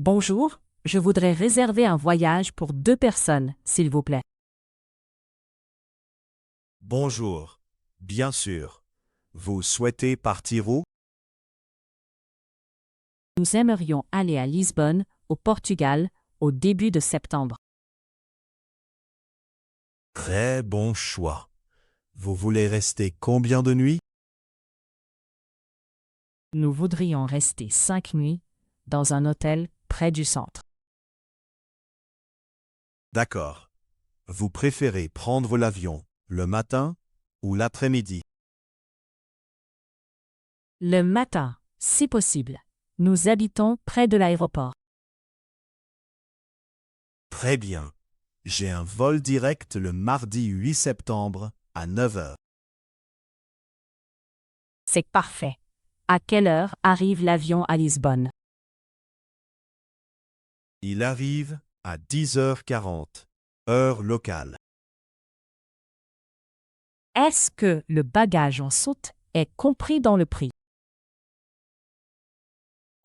Bonjour, je voudrais réserver un voyage pour 2 personnes, s'il vous plaît. Bonjour. Bien sûr. Vous souhaitez partir où? Nous aimerions aller à Lisbonne, au Portugal, au début de septembre. Très bon choix. Vous voulez rester combien de nuits? Nous voudrions rester 5 nuits dans un hôtel près du centre. D'accord. Vous préférez prendre l'avion le matin ou l'après-midi? Le matin, si possible. Nous habitons près de l'aéroport. Très bien. J'ai un vol direct le mardi 8 septembre à 9 heures. C'est parfait. À quelle heure arrive l'avion à Lisbonne? Il arrive à 10h40, heure locale. Est-ce que le bagage en soute est compris dans le prix?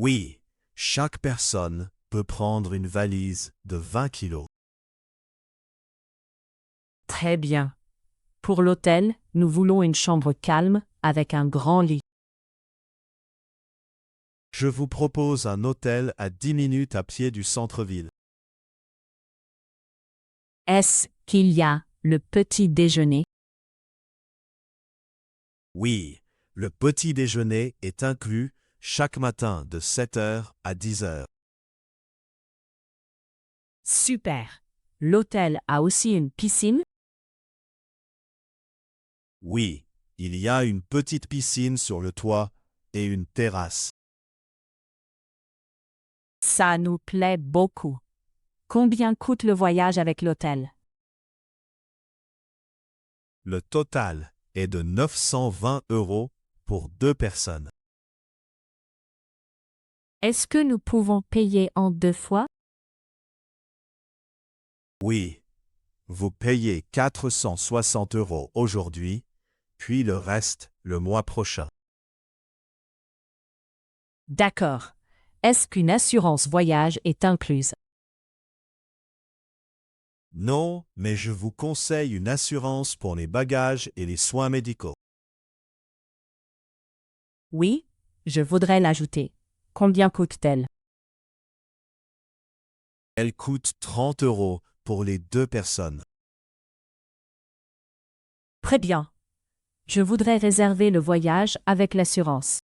Oui, chaque personne peut prendre une valise de 20 kilos. Très bien. Pour l'hôtel, nous voulons une chambre calme avec un grand lit. Je vous propose un hôtel à 10 minutes à pied du centre-ville. Est-ce qu'il y a le petit déjeuner? Oui, le petit déjeuner est inclus chaque matin de 7h à 10h. Super. L'hôtel a aussi une piscine? Oui, il y a une petite piscine sur le toit et une terrasse. Ça nous plaît beaucoup. Combien coûte le voyage avec l'hôtel? Le total est de 920 € pour 2 personnes. Est-ce que nous pouvons payer en 2 fois? Oui, vous payez 460 € aujourd'hui, puis le reste le mois prochain. D'accord. Est-ce qu'une assurance voyage est incluse? Non, mais je vous conseille une assurance pour les bagages et les soins médicaux. Oui, je voudrais l'ajouter. Combien coûte-t-elle? Elle coûte 30 € pour les 2 personnes. Très bien. Je voudrais réserver le voyage avec l'assurance.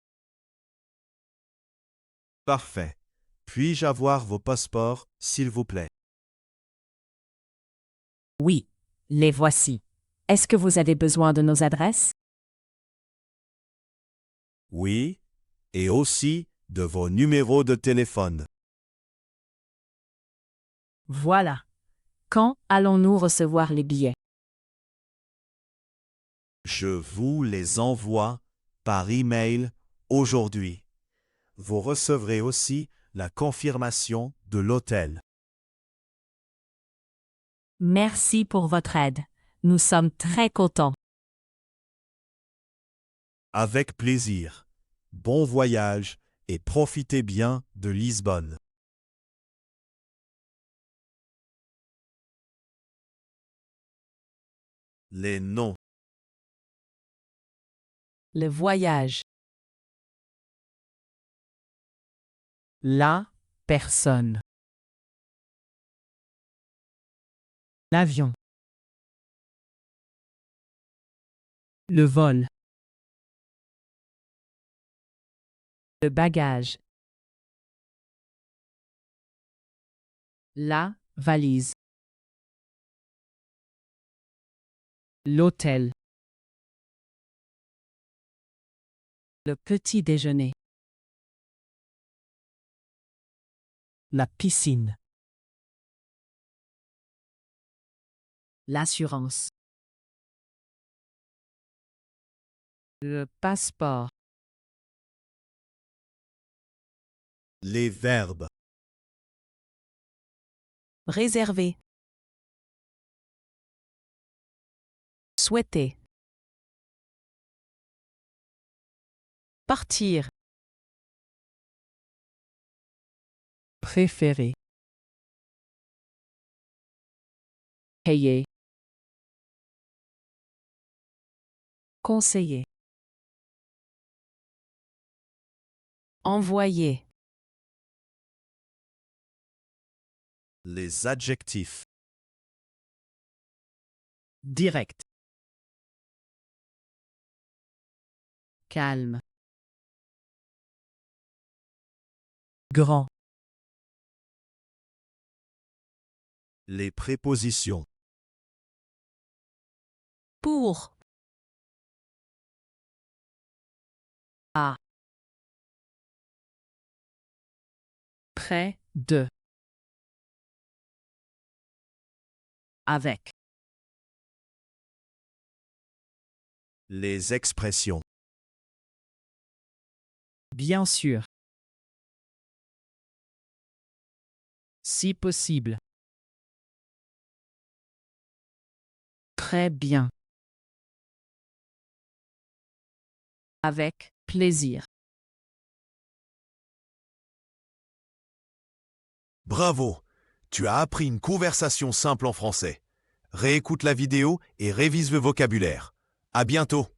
Parfait. Puis-je avoir vos passeports, s'il vous plaît? Oui, les voici. Est-ce que vous avez besoin de nos adresses? Oui, et aussi de vos numéros de téléphone. Voilà. Quand allons-nous recevoir les billets? Je vous les envoie par email aujourd'hui. Vous recevrez aussi la confirmation de l'hôtel. Merci pour votre aide. Nous sommes très contents. Avec plaisir. Bon voyage et profitez bien de Lisbonne. Les noms. Le voyage. La personne. L'avion. Le vol. Le bagage. La valise. L'hôtel. Le petit déjeuner. La piscine. L'assurance. Le passeport. Les verbes. Réserver. Souhaiter. Partir. Préféré. Payer. Conseiller. Envoyer. Les adjectifs. Direct. Calme. Grand. Les prépositions. Pour. À. Près de. Avec. Les expressions. Bien sûr. Si possible. Très bien. Avec plaisir. Bravo! Tu as appris une conversation simple en français. Réécoute la vidéo et révise le vocabulaire. À bientôt!